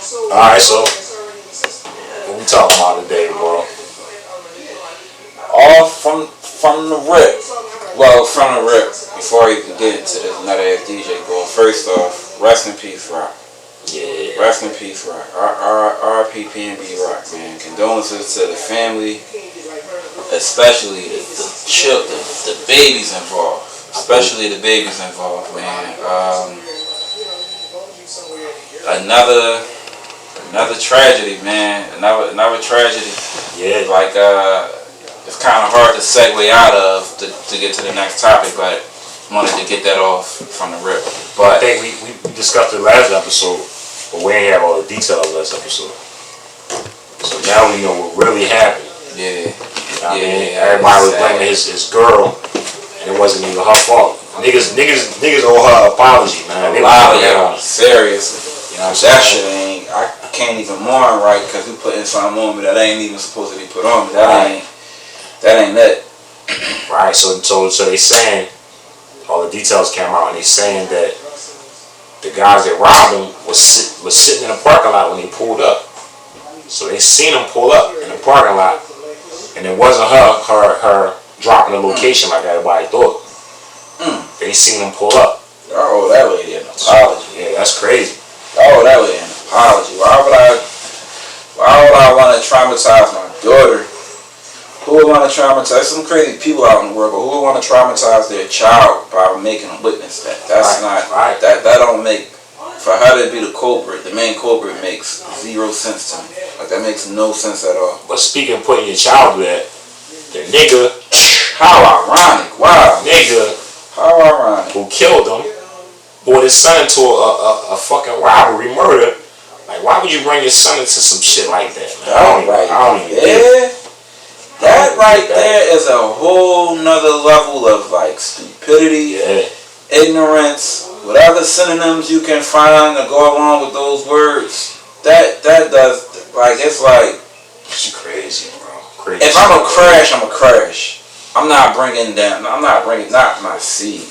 Alright, so what we talking about today, bro? All from the rip. Well, from the rip. Before you can get into this nut ass DJ boy. First off, rest in peace, Rock. Yeah. Rest in peace, Rock. R.I.P. PNB Rock, man. Condolences to the family, especially the babies involved. Especially the babies involved, man. Another tragedy, man. Another tragedy. Yeah. Like it's kind of hard to segue out of to get to the next topic, but wanted to get that off from the rip. But I think we discussed it last episode, but we ain't have all the details last episode. So now we know what really happened. Yeah. I mean, everybody was blaming his girl, and it wasn't even her fault. Niggas owe her apology, man. They Seriously. You know what I'm That saying? shit ain't. I can't even mourn right because you putting something on me that ain't even supposed to be put on me. That ain't it. Right. So they saying all the details came out, and they saying that the guys that robbed him was sitting in the parking lot when he pulled up. So they seen him pull up in the parking lot, and it wasn't her dropping the location like everybody thought. They seen him pull up. Oh, that lady an apology. Yeah, that's crazy. Oh, that lady an apology. Why would I want to traumatize my daughter? Who would want to traumatize? Some crazy people out in the world, but who would want to traumatize their child by making them witness that? That's right. That don't make, for her to be the culprit, the main culprit, makes zero sense to me. Like, that makes no sense at all. But speaking of putting your child there, the nigga, how ironic! Wow, nigga, how ironic! who killed him, brought his son into a fucking robbery, murder. Like, why would you bring your son into some shit like that, man? I don't even get it. That right there is a whole nother level of like stupidity, ignorance, whatever synonyms you can find to go along with those words. That does, like, it's like, it's crazy, bro. Crazy. If I'm a crash, I'm a crash. I'm not bringing, not my seed,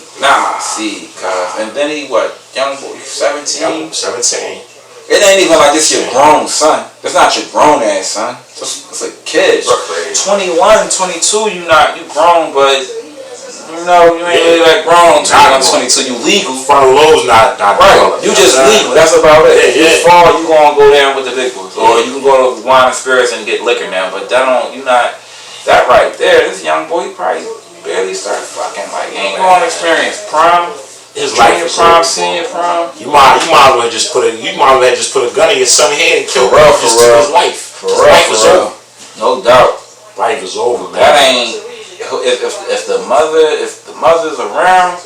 cause, and then he young boy, 17? 17. It ain't even like this your grown son. It's not your grown ass son. It's a kid. 21, 22, you grown, but you ain't really that grown. 21, 22, you legal. Frontal lobe's not right. You just legal. That's about it. You fall, you gonna go down with the big boys, or you can go to wine and spirits and get liquor now. But that right there. This young boy probably barely started fucking. Like, he ain't gonna experience prom. His life is prom, senior prom. You might as well just put a gun in your son's head and kill him. His life. His life is over. No doubt. Life is over, man. That ain't, if the mother's around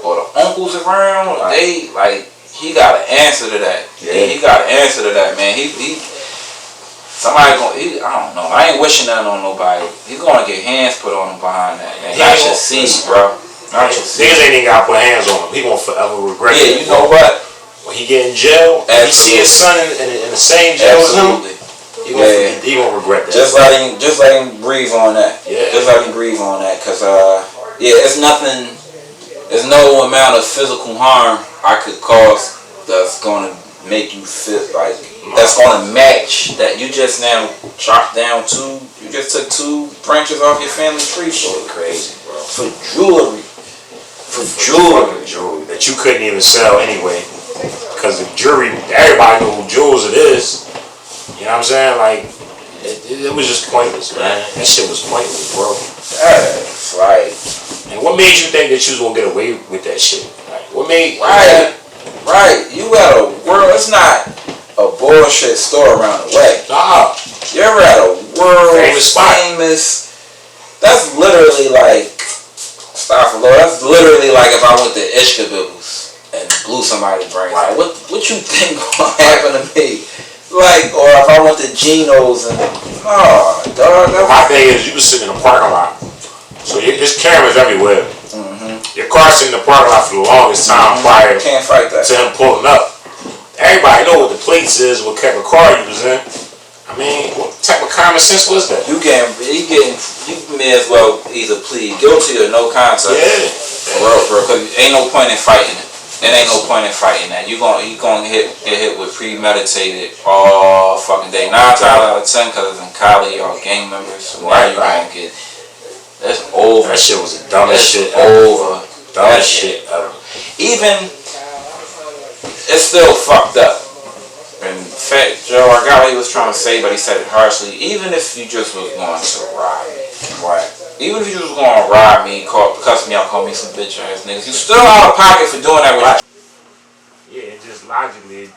or the uncle's around, they like, he got an answer to that. Yeah. He got an answer to that, man. Somebody I don't know. I ain't wishing that on nobody. He's gonna get hands put on him behind that. And I should see, bro. Niggas ain't even gotta put hands on him. He gonna forever regret it. Yeah, you know what? When he get in jail, and he see his son in the same jail as him, he gonna regret that. Just let him breathe on that. Yeah. Just let him breathe on that, cause it's nothing. There's no amount of physical harm I could cause that's gonna make you feel like that's gonna match that you just now chopped down you just took 2 branches off your family tree. Shit crazy, bro. For jewelry. Jewelry that you couldn't even sell anyway, because the jewelry, everybody know who jewels it is. You know what I'm saying? Like, it was just pointless, man. That shit was pointless, bro. That's like, and what made you think that you was gonna get away with that shit? Like, what made? Right. You at a world. It's not a bullshit store around the way. Nah. You ever at a world famous? That's literally like. Stop, Lord. That's literally like if I went to Ishkabibble's and blew somebody's brain. Like, what you think gonna happen to me? Like, or if I went to Geno's and dog. My thing is, you was sitting in a parking lot, so there's cameras everywhere. Your car's sitting in the parking lot for the longest time prior Can't fight that. to him pulling up. Everybody know what the plates is, what type of car you was in. I mean, what type of common sense was that? You may as well either plead guilty or no contest. Yeah. For real, because ain't no point in fighting it. It ain't no point in fighting that. You gonna get hit with premeditated all fucking day. 9 times out of 10, cause in Cali y'all gang members. So now you gonna get. That's over. That shit was the dumbest shit over. Dumbest shit ever. Even it's still fucked up. In fact, Joe, I got what he was trying to say, but he said it harshly. Even if you just was going to rob me, right? Even if you just was going to rob me, cuss me out, call me some bitch ass niggas, you still out of pocket for doing that with. Yeah, it just logically,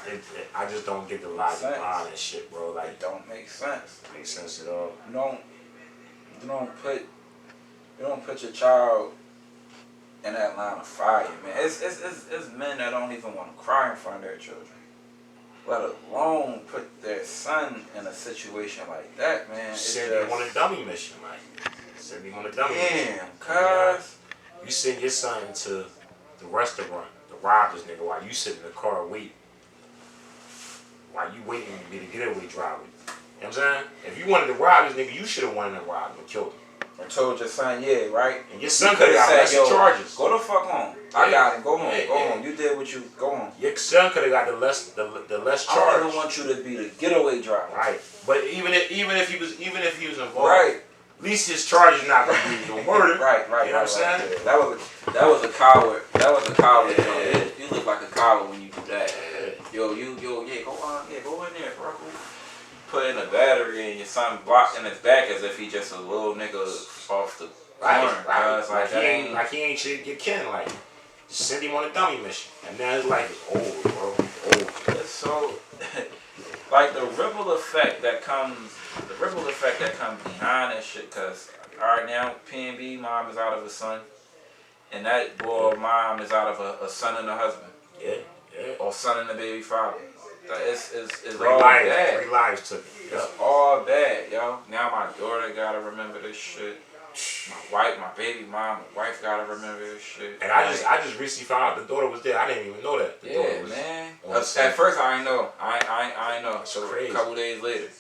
I just don't get the logic behind that shit, bro. Like, it don't make sense. It makes sense at all. You don't put your child in that line of fire, man. It's men that don't even want to cry in front of their children, let alone put their son in a situation like that, man. Send him on a dummy mission, like. Send him on a dummy mission. Damn, cuz. You send your son to the restaurant to rob this nigga while you sit in the car waiting. While you waiting to be the getaway driver. You know what I'm saying? If you wanted to rob this nigga, you should have wanted to rob him and killed him. And told your son, yeah, right? And your son could have got lesser charges. Go the fuck home. I got it. Go home. Go home. You did what you. Go home. Your son could have got the less charge. I don't want you to be the getaway driver. Right. But even if he was involved, right. At least his charge is not gonna be no murder. Right. You know what I'm saying? Yeah. That was a coward. That was a coward. Yeah. You look like a coward when you do that. Yo, yeah, go in there, bro. Put in a battery and your son blocked in his back as if he just a little nigga off the corner. Right. Like he ain't shit get kin. Like send him on a dummy mission, and now his life is old, bro. Old. So, like the ripple effect that comes behind that shit. Cause all right now, P&B mom is out of a son, and that boy mom is out of a son and a husband. Yeah. Or son and a baby father. It's three all lives, bad. 3 lives took it. Yep. It's all bad, yo. Now my daughter gotta remember this shit. My baby mom, my wife gotta remember this shit. And I just recently found out the daughter was there. I didn't even know that. The daughter was man. At first I didn't know. I ain't know. So crazy. A couple days later,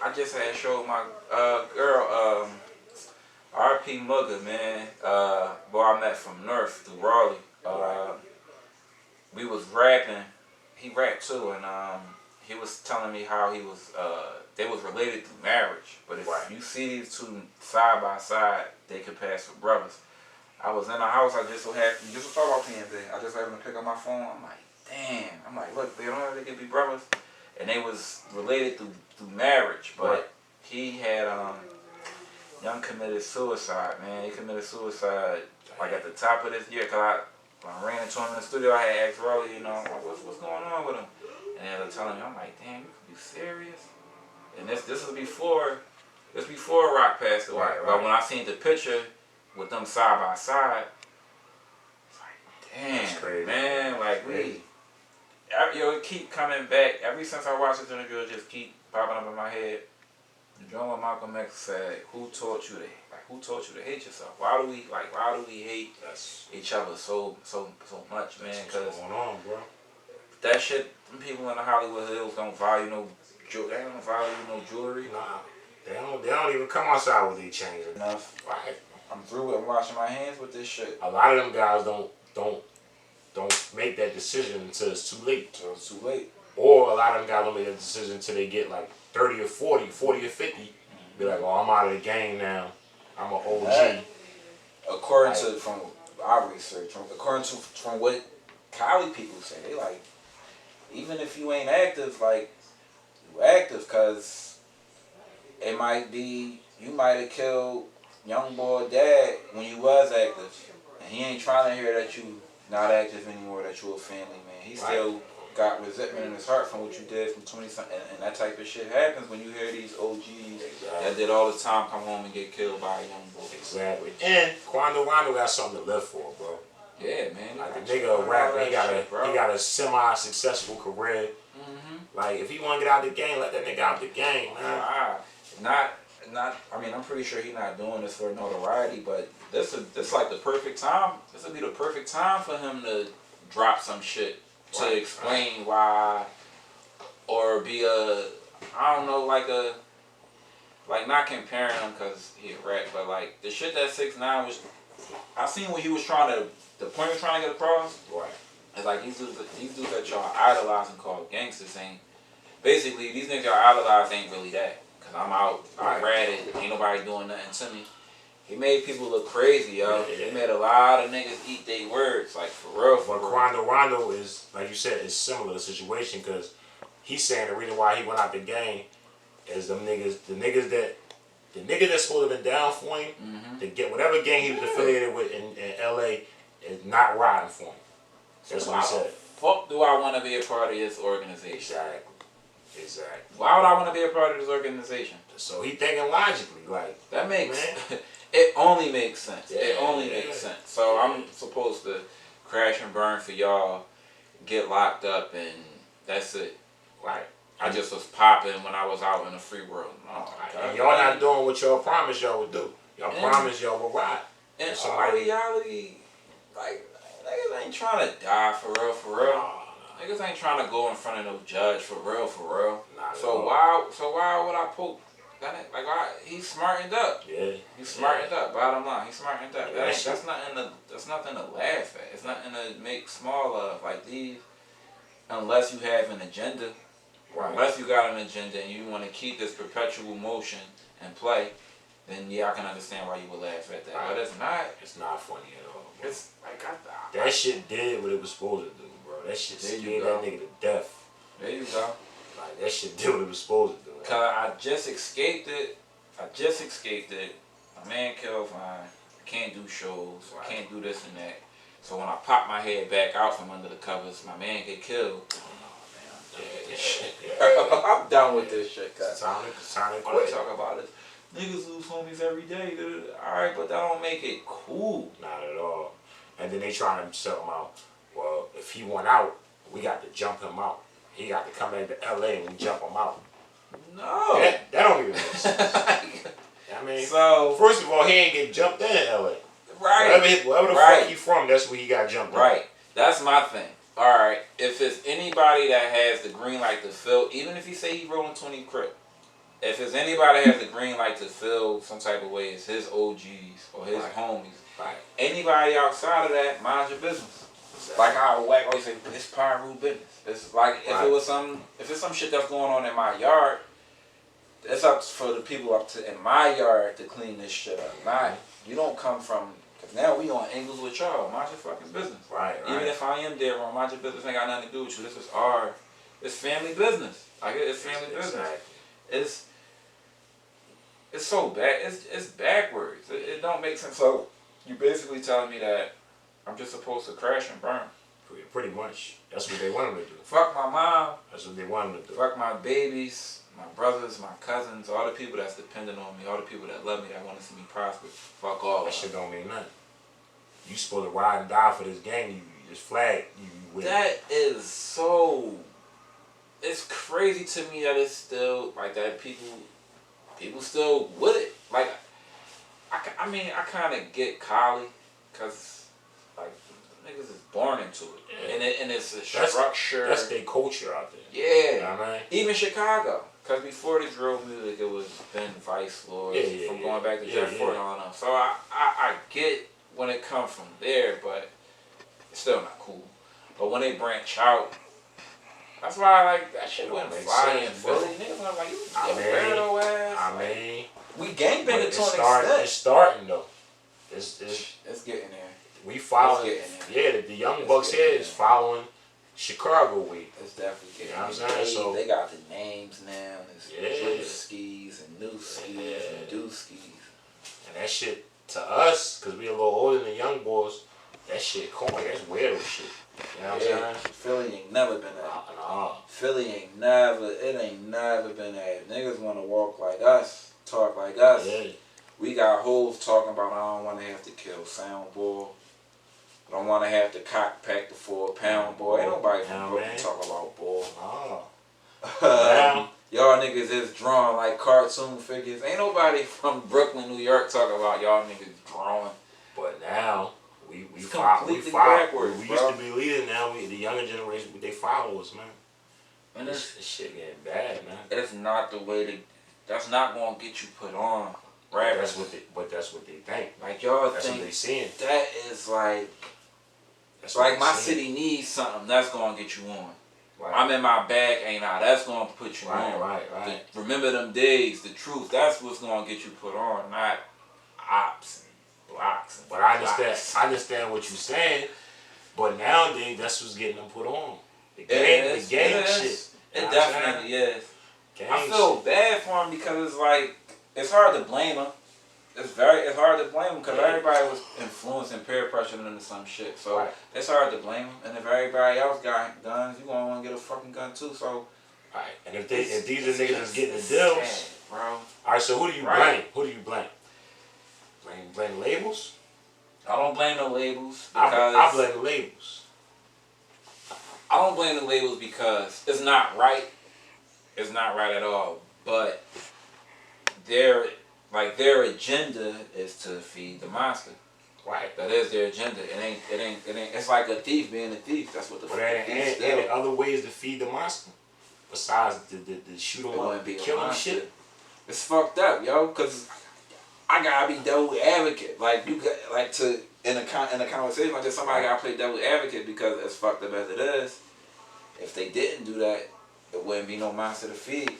I just had showed my girl, R.P. Mugga, man. Boy I met from North through Raleigh. We was rapping. He rapped too, and he was telling me how he was. They was related through marriage, but if you see these two side by side, they could pass for brothers. I was in a house. I just so happened. Just talk about PNB. I just happened to pick up my phone. I'm like, damn. I'm like, look, they don't know they could be brothers, and they was related through marriage, but he had young committed suicide. Man, he committed suicide like at the top of this year. Cause when I ran into him in the studio, I had asked Rolly, what's going on with him? And they were telling me, I'm like, damn, you could be serious? And this was before Rock passed away. Right. But when I seen the picture with them side by side, it's like, damn, that's crazy, man, like it keep coming back. Ever since I watched this interview, it just keep popping up in my head. The drummer Malcolm X said, "Who taught you to hate yourself? Why do we hate each other so much, man? Because what's going on, bro? That shit, people in the Hollywood Hills don't value no jewelry. Nah, they don't even come outside with these chains enough. Right. I'm through it. I'm washing my hands with this shit. A lot of them guys don't make that decision until it's too late. Or a lot of them guys don't make that decision until they get like 30 or 40 or 50. Be like, oh, I'm out of the game now. I'm an OG. According to from our research, from what Cali people say, they like, even if you ain't active, like you active, cause it might be you might have killed young boy dad when you was active, and he ain't trying to hear that you not active anymore, that you a family man. He still got resentment in his heart from what you did from 20-something, and that type of shit happens when you hear these OGs that did all the time come home and get killed by a young boy. Exactly. And Quando Rondo got something to live for, bro. Yeah, man. Like the nigga a rapper, he got a semi-successful career. Mm-hmm. Like if he want to get out the game, let that nigga out the game, man. Not. I mean, I'm pretty sure he's not doing this for notoriety, but this like the perfect time. This would be the perfect time for him to drop some shit to explain why, or be like not comparing him because he a rap, but like the shit that 6ix9ine was I seen what he was trying to. The point he was trying to get across. Right. It's like these dudes that y'all idolizing called gangsters ain't. Basically, these niggas y'all idolize ain't really that. Cause I'm out, I'm ratted, ain't nobody doing nothing to me. He made people look crazy, yo. Yeah. He made a lot of niggas eat their words, like for real. But Rondo is, like you said, is similar to the situation because he's saying the reason why he went out the game is the nigga that's supposed to have been down for him, to get whatever gang he was affiliated with in LA is not riding for him. That's what he said. Fuck do I want to be a part of this organization? Exactly. Why would I want to be a part of this organization? So he thinking logically, like that makes it only makes sense. Yeah, it only makes sense. So I'm supposed to crash and burn for y'all, get locked up, and that's it. Right. I just was popping when I was out in the free world. And y'all not doing what y'all promised y'all would do. Y'all promised y'all would ride. In all reality, like niggas ain't trying to die for real. Niggas ain't trying to go in front of no judge for real. So why would I poke? Like he's smartened up. Yeah. He's smartened up. Bottom line, he's smartened up. That's nothing to laugh at. It's nothing to make small of. Like these, unless you have an agenda, unless you got an agenda and you want to keep this perpetual motion in play, then yeah, I can understand why you would laugh at that. But it's not. It's not funny at all. Bro. It's like that shit did what it was supposed to do, bro. That shit scared that nigga to death. There you go. Like that shit did what it was supposed to do. Cause I just escaped it. My man killed mine. I can't do shows. I can't do this and that. So when I pop my head back out from under the covers, my man get killed. I'm done with this shit, cuz. Time to quit. All they talk about is niggas lose homies every day. Alright, but that don't make it cool. Not at all. And then they trying to sell him out. Well, if he went out, we got to jump him out. He got to come into LA and we jump him out. No. That don't even make sense. I mean, so first of all, he ain't get jumped in LA. Right. Wherever the fuck he from, that's where he got jumped in. Right. That's my thing. Alright, if it's anybody that has the green light to fill, even if he say he rolling 20 Crip, if it's anybody that has the green light to feel some type of way, it's his OGs or his homies. Right. Anybody outside of that, mind your business. Like how Wack always say, it's Pyru business. It's like if it's some shit that's going on in my yard, it's up for the people in my yard to clean this shit up. You don't come from. Cause now we on angles with y'all. Mind your fucking business. Right. Even if I am there wrong, mind your business. Ain't got nothing to do with you. This is it's family business. Like it's family business. It's so bad. It's backwards. It don't make sense. So you basically telling me that I'm just supposed to crash and burn. Pretty much. That's what they want him to do. Fuck my mom. That's what they want him to do. Fuck my babies, my brothers, my cousins, all the people that's dependent on me, all the people that love me, that want to see me prosper. Fuck all. That shit don't mean nothing. You supposed to ride and die for this game. This flag. You win. That is so. It's crazy to me that it's still like that. People still with it. Like, I mean, I kind of get Collie, cause like niggas is born into it, and it's a structure. That's their culture out there. Yeah. You know what I mean? Even Chicago, cause before the drill music, it was Ben Vice Lord from going back to Jeff Ford and all that. So I get when it comes from there, but it's still not cool. But when they branch out. That's why I like that shit wouldn't fly in Philly. Niggas gonna like, you weirdo ass. I mean, we gangbanging to an extent. It's starting though. It's getting there. We following. The young bucks here is following Chicago way. It's definitely getting. You know what I'm saying? So they got the names now. It's Drewskis and Newskis and Dooskis. And that shit to us, cause we a little older than the young boys. That shit corny. That's weirdo shit. You know what I'm saying? Philly ain't never been that. No. Philly ain't never been that. Niggas want to walk like us, talk like us. Yeah. We got hoes talking about, I don't want to have to kill Soundboy. I don't want to have to cock pack the 4-pound boy. Ain't nobody from Brooklyn talk about boy. Oh. Y'all niggas is drawn like cartoon figures. Ain't nobody from Brooklyn, New York talking about y'all niggas drawing. But now, we follow. We used to be leaders now. The younger generation, they follow us, man. And this shit getting bad, man. It's not the way to. That's not gonna get you put on. rappers. That's what they think. Like y'all That's think what they seeing. that is like. That's like my city needs something that's gonna get you on. Right. I'm in my bag, ain't I? That's gonna put you on. Right. Remember them days, the truth. That's what's gonna get you put on, not ops and blocks. And but I understand what you're saying. But nowadays, that's what's getting them put on. The gang shit. It definitely is. Gang I feel bad for him because it's like it's hard to blame him. It's hard to blame him because everybody was influenced and peer pressured into some shit. So it's hard to blame him. And if everybody else got guns, you gonna want to get a fucking gun too. So and if these are niggas that's getting the deals, sad, bro. All right. So who do you blame? Who do you blame? Blame labels? I don't blame the labels. I blame the labels. I don't blame the labels because it's not right. It's not right at all. But their agenda is to feed the monster. Right. That is their agenda. It ain't. It's like a thief being a thief. That's what the fuck is. And there other ways to feed the monster besides the shoot them up, the kill them shit. It's fucked up, yo. Cause I gotta be devil advocate. Like you got in a conversation like this, somebody gotta play devil advocate because as fucked up as it is, if they didn't do that, it wouldn't be no monster to feed.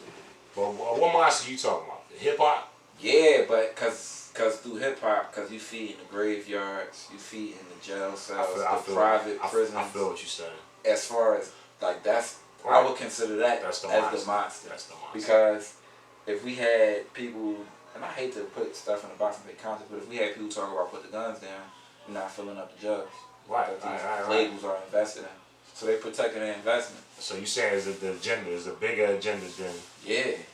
But what monster you talking about? The hip hop? Yeah, but cause through hip hop, cause you feed in the graveyards, you feed in the jail cells, the private prisons. I feel what you're saying. As far as like that's, I would consider that as the monster. That's the monster. Because if we had people, and I hate to put stuff in the box and make content, but if we had people talking about put the guns down, you're not filling up the jugs. Right. Labels are invested in, so they protecting their investment. So you saying is that the agenda is a bigger agenda than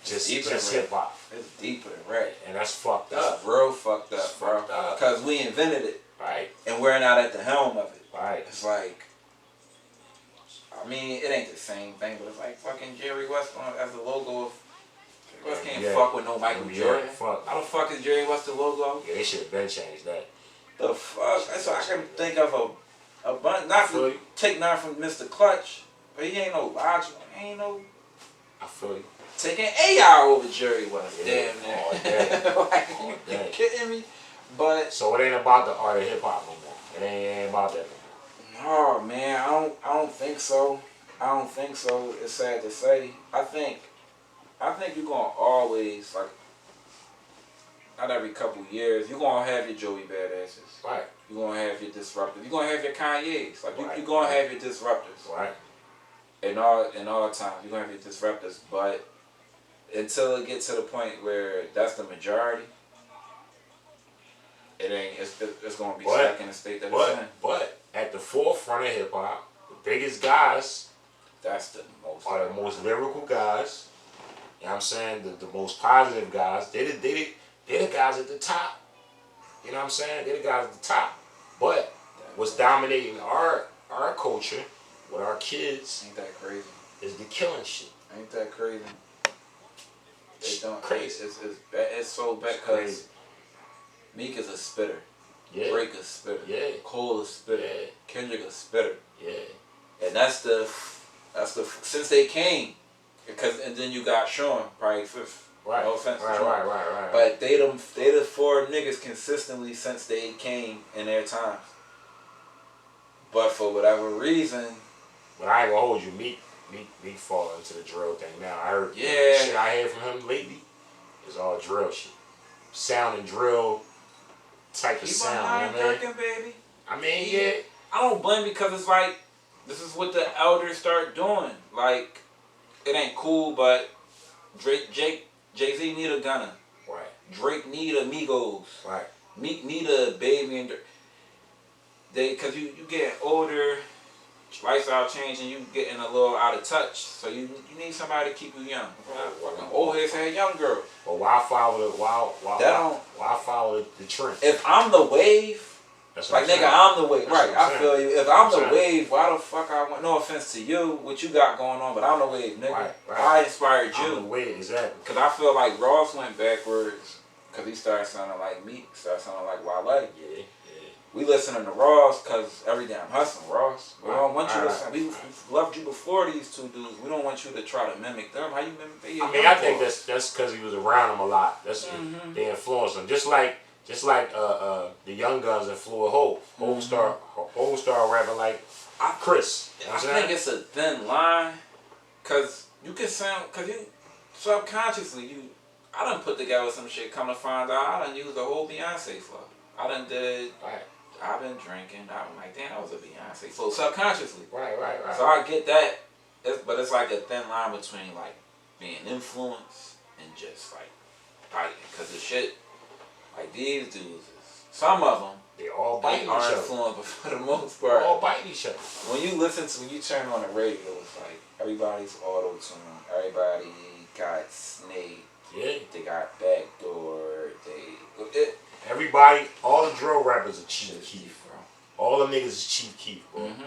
just hip hop. It's deeper than rap. And that's fucked up. That's real fucked up, bro. Because we invented it. Right. And we're not at the helm of it. Right. It's like, I mean, it ain't the same thing, but it's like fucking Jerry West as the logo of. Jerry West can't fuck with no Michael Jordan. How the fuck is Jerry West the logo? Yeah, they should have been changed that. The fuck? So I can think of a bunch. Not to take none from Mr. Clutch, but he ain't no logic. He ain't no. I feel you. Taking AI over Jerry West. Yeah. Damn near. Like, you kidding me? But so it ain't about the art of hip hop no more. It ain't about that no more. No, man, I don't think so. I don't think so. It's sad to say. I think you're gonna always, like, not every couple years, you're gonna have your Joey Badasses. Right. You're gonna have your disruptors. You're gonna have your Kanye's. Like you're gonna have your disruptors. Right. In all times, you're gonna have your disruptors, but until it gets to the point where that's the majority, it ain't. It's gonna be stuck in the state that it's in. But at the forefront of hip hop, the biggest guys, are the most lyrical guys. You know what I'm saying? The most positive guys. They're the guys at the top. You know what I'm saying? They're the guys at the top. But what's dominating our culture with our kids ain't that crazy? Is the killing shit. Ain't that crazy? They don't. Crazy. It's so bad because Meek is a spitter. Yeah. Drake is a spitter. Yeah. Cole is a spitter. Yeah. Kendrick is a spitter. Yeah. And that's the since they came, and then you got Sean probably fifth. Right. No offense. Right. But they the 4 niggas consistently since they came in their times. But for whatever reason. But I ain't gonna hold you. Meek fall into the drill thing now. I heard the shit I heard from him lately is all drill shit. Sound and drill type of sound. You know what I mean? Baby. I mean, yeah. I don't blame because it's like this is what the elders start doing. Like it ain't cool, but Jay-Z need a Gunna. Right. Drake need a Migos. Right. Meek need a Baby and cause you getting older, lifestyle changing, you getting a little out of touch. So you need somebody to keep you young. Fucking old heads had young girl. But why follow the trend? If I'm the wave, that's like nigga, I'm the wave. Right, I feel you. If I'm the wave, why the fuck I want? No offense to you, what you got going on, but I'm the wave, nigga. Right. I inspired you. I'm the wave, exactly. Cause I feel like Ross went backwards, cause he started sounding like Meek, started sounding like Wale. Yeah. We listening to Ross because every day I'm hustling, Ross. We don't want you to. We loved you before these two dudes. We don't want you to try to mimic them. How you mimic them? I mean, I think that's because he was around them a lot. That's they influenced him. Just like the Young Guns influenced Hov. Hov started rapping like Chris. You know I think it's a thin line, cause you can sound, cause you subconsciously I done put together some shit. Come to find out, I done used the whole Beyonce flow. I done did. Right. I've been drinking. I'm like, damn, that was a Beyonce flow subconsciously. Right. So I get that, but it's like a thin line between like being influenced and just like biting. Cause the shit, like these dudes, some of them, they all bite each other. Influenced, but for the most part, all bite each other. When you turn on the radio, it's like everybody's auto tune. Everybody got Snake. Yeah. They got Backdoor. Everybody, all the drill rappers are Chief Keef, bro. All the niggas is Chief Keef, bro. Mm-hmm.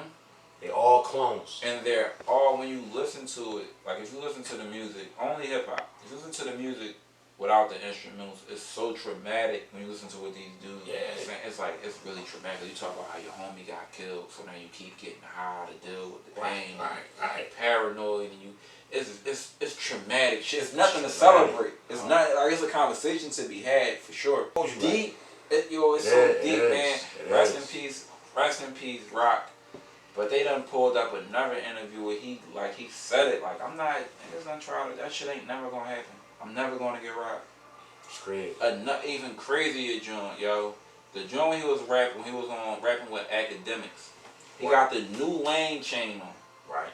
They all clones. And they're all, when you listen to it, like if you listen to the music, only hip hop, if you listen to the music without the instrumentals, it's so traumatic when you listen to what these dudes it's like, it's really traumatic. You talk about how your homie got killed, so now you keep getting high to deal with the pain. Right. Paranoid, and it's traumatic shit. It's nothing to celebrate. It's not like it's a conversation to be had for sure. Deep, it's so deep, man. Rest in peace, Rock. But they done pulled up another interview where he said it like, I'm not, niggas done tried it. That shit ain't never gonna happen. I'm never gonna get robbed. It's crazy. Even crazier joint, yo. The joint when he was rapping with Academics. He got the new lane chain on. Right.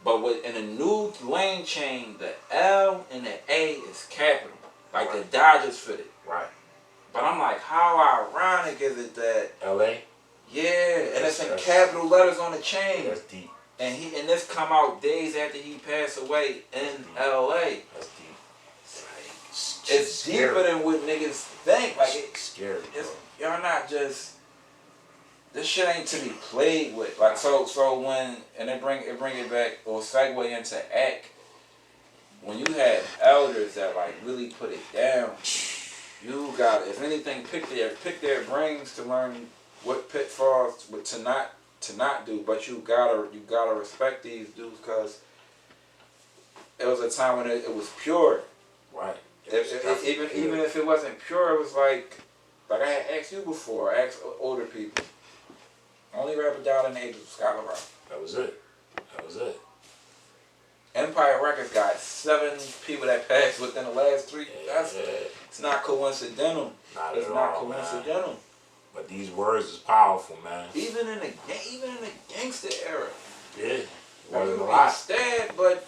But in the new lane chain, the L and the A is capital. Like the Dodgers fitted. Right. But I'm like, how ironic is it that L.A.? Yeah, and it's in capital letters on the chain. That's deep. And this come out days after he passed away in L.A. That's deep. It's deeper than what niggas think. Like it's scary. Y'all not just. This shit ain't to be played with. Like so when it bring it back or segue into act. When you have elders that like really put it down, you got, if anything, pick their brains to learn what pitfalls to not do. But you gotta respect these dudes, because it was a time when it was pure. Right. Even if it wasn't pure, it was like I had asked you before, asked older people. Only rapper died in the age of Scott LaRock. That was it. Empire Records got 7 people that passed within the last 3. It's not coincidental. It's not coincidental. Man. But these words is powerful, man. Even in the gangster era. Yeah. Wasn't a lot. Stabbed, but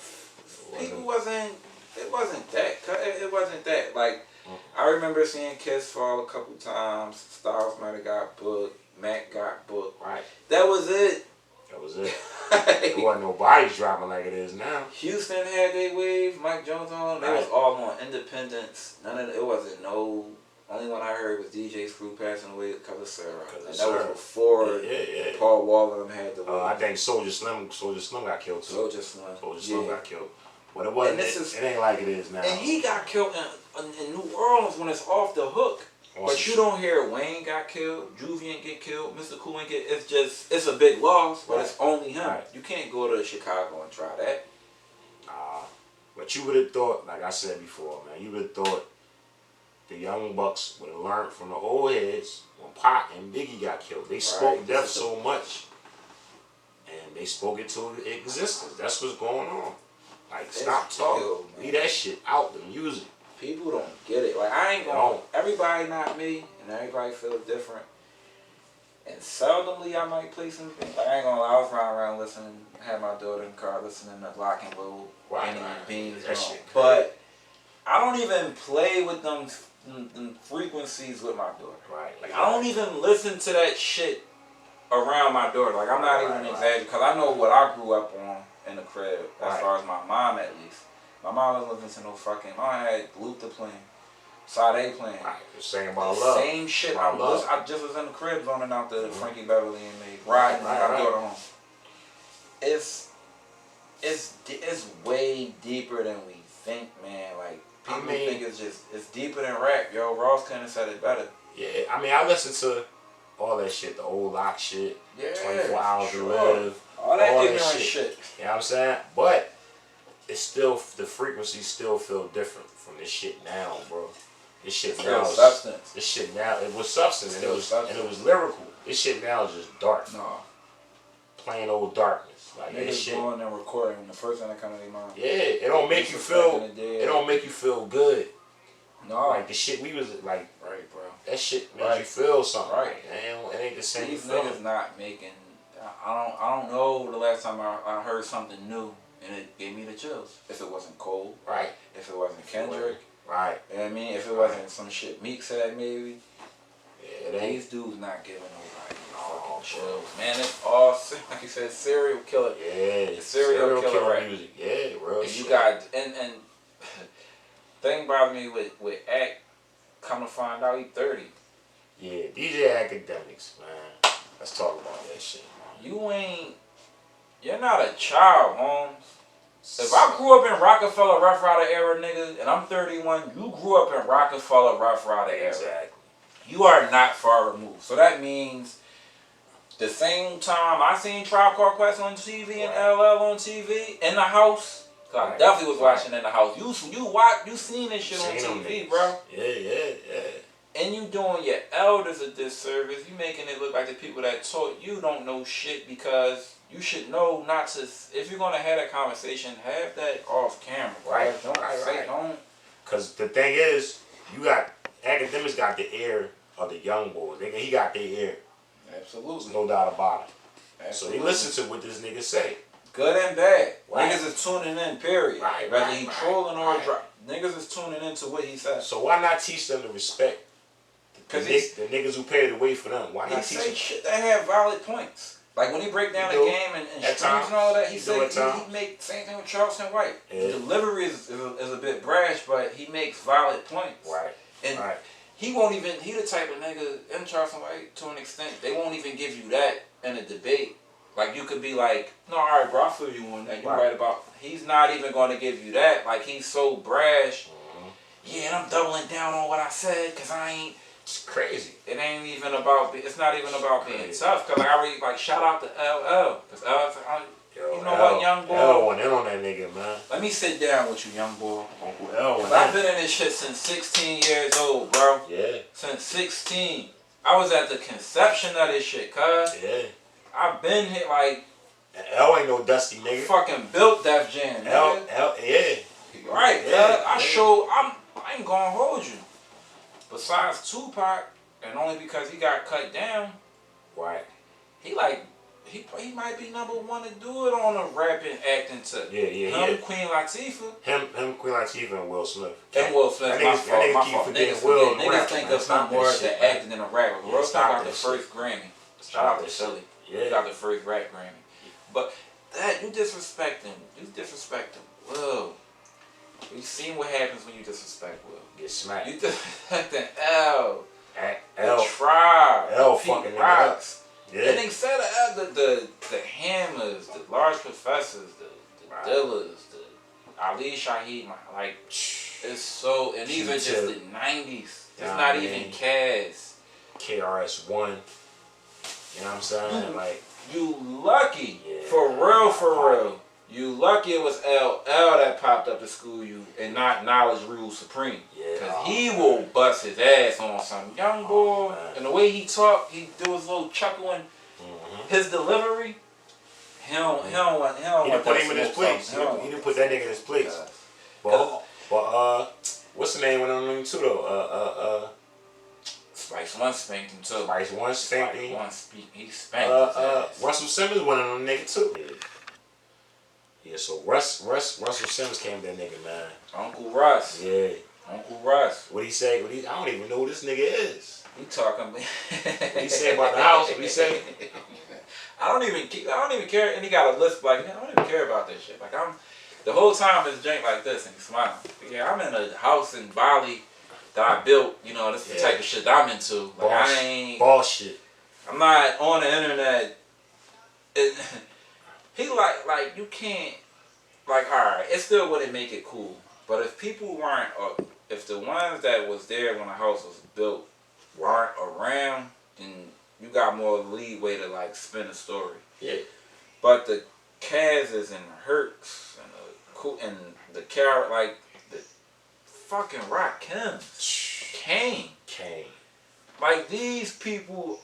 people wasn't. It wasn't that. Like, I remember seeing Kiss fall a couple times. Styles might have got booked. Mac got booked. Right. That was it. There wasn't no bodies dropping like it is now. Houston had their wave. Mike Jones on. They was all on Independence. It wasn't no. Only one I heard was DJ Screw passing away because of Sarah. And that was before Paul Wall had the wave. I think Soulja Slim got killed too. Soulja Slim got killed. But it wasn't. It ain't like it is now. And he got killed in New Orleans when it's off the hook. But you don't hear Wayne got killed, Juvie ain't get killed, Mr. Cool ain't get. It's a big loss, but it's only him. Right. You can't go to Chicago and try that. But you would have thought, like I said before, man, you would have thought the Young Bucks would have learned from the old heads when Pac and Biggie got killed. They spoke death so much, and they spoke it to existence. That's what's going on. Like, stop talking. Leave that shit out the music. People don't get it. Like, I ain't gonna. Everybody not me, and everybody feels different. And seldomly I might play something. Like, I ain't gonna lie, I was riding around listening, had my daughter in the car listening to Lock and Roll, Benny and Beans. But I don't even play with them frequencies with my daughter. Right. Like, I don't even listen to that shit around my daughter. Like, I'm not even exaggerating, because I know what I grew up on in the crib, as far as my mom at least. My mom wasn't listening to no fucking. I had Luther playing, Sade playing. Saying about love. Same shit. I just was in the crib zoning out the Frankie Beverly and me riding my daughter home. It's way deeper than we think, man. Like, people think it's deeper than rap, yo. Ross couldn't have said it better. Yeah, I mean, I listen to all that shit, the old lock shit, Yeah, 24 hours to sure. live, All that ignorant shit. shit. You know what I'm saying? But it's still, the frequency still feel different from this shit now, bro. This shit now is substance. This shit now, it was substance, and it was substance. and it was lyrical. This shit now is just dark. No. Plain old darkness. Like Niggas this shit. going and recording the first thing that comes to their mind. Yeah, it don't make you feel. It don't make you feel good. No. Like the shit we was like. Right, bro. That shit makes you feel something. Right. It ain't the same. These feeling. niggas not making. I don't know the last time I heard something new and it gave me the chills. If it wasn't Cole. Right. If it wasn't Kendrick. Right. You know what I mean? If it wasn't some shit Meek said maybe. Yeah, these dudes not giving nobody fucking chills. Man, it's all, like you said, serial killer. Yeah. It's serial killer rap. Music. Yeah, bro. And you got, and thing bothers me with Act, come to find out he 30. Yeah, DJ Academics, man. Let's talk about that shit. You're not a child, Holmes. If I grew up in Rockefeller Rough Rider era, nigga, and I'm 31, you grew up in Rockefeller Rough Rider era. Exactly. You are not far removed. So that means the same time I seen Tribe Called Quest on TV and LL on TV in the house, cause I definitely was watching in the house. You seen this shit on TV, bro. Yeah. And you doing your elders a disservice. You making it look like the people that taught you don't know shit, because you should know not to. If you're gonna have that conversation, have that off camera, right? Don't. Cause the thing is, you got Academics got the ear of the young boys. He got their ear. Absolutely. No doubt about it. Absolutely. So they listen to what this nigga say. Good and bad. Right. Niggas is tuning in, period. Right. Whether he trolling or niggas is tuning into what he says. So why not teach them to respect the niggas who paid the way for them? Why not teach them? He say shit that have valid points. Like when he break down the game and streams and all that, he say he make same thing with Charleston White. Yeah. The delivery is a bit brash, but he makes valid points. Right. And he won't even, he the type of nigga in Charleston White, to an extent, they won't even give you that in a debate. Like you could be like, no, alright bro, I feel you on that. You're right about, he's not even going to give you that. Like he's so brash. Yeah, and I'm doubling down on what I said, because I ain't. It's crazy. It ain't even about. It's not even about being tough. Cause like I really like shout out to LL. Cause you know what, young boy. L went in on that nigga, man. Let me sit down with you, young boy. Uncle L. Cause I've been in this shit since 16 years old, bro. Yeah. Since 16, I was at the conception of this shit, cuz. Yeah. I've been here like. And L ain't no dusty nigga. Fucking built Def Jam. L, yeah. Right, yeah. I ain't gonna hold you. Besides Tupac, and only because he got cut down, right? He might be number one to do it on a rapping acting tip. Yeah. Queen Latifah. Him, Queen Latifah, and Will Smith. And Will Smith. My fault. Niggas think of him more as the acting than a rapper. Will Smith got the first Grammy. Shout out to Philly. Yeah. He got the first rap Grammy. But that you disrespect him. Whoa. You seen what happens when you disrespect Will. Get smacked. You disrespecting L. L. Tribe. L fucking rocks. Yeah. And they said the Hammers, the Large Professors, the Dillas, the Ali Shaheed, like it's so, and these are just the 90s. It's not even Kaz. KRS-One. You know what I'm saying? You lucky. For real. You lucky it was LL that popped up to school you and not Knowledge Rule Supreme. Because he will bust his ass on some young boy. And the way he talk, he do his little chuckle and his delivery. He don't want put him in his place. He didn't put that nigga in his place. But what's the name of them too though? Spice One spanked him too. Spice One spanked him. He spanked his ass. Russell Simmons one of them niggas too. Yeah, so Russell Simmons came to that nigga, man. Uncle Russ. Yeah. Uncle Russ. What he say? I don't even know who this nigga is. He talking. What he say about the house? What he say? I don't even care. And he got a list like, man, I don't even care about this shit. Like the whole time it's drink like this and he's smiling. Yeah, I'm in a house in Bali that I built. You know, this is the type of shit that I'm into. Like I ain't bullshit. I'm not on the internet. He like you can't, like, alright, it still wouldn't make it cool. But if people weren't, if the ones that was there when the house was built weren't around, then you got more leeway to like spin a story. Yeah. But the Kaz's and the Hurts and the Carrot, like the fucking Rakim, Kane. Like these people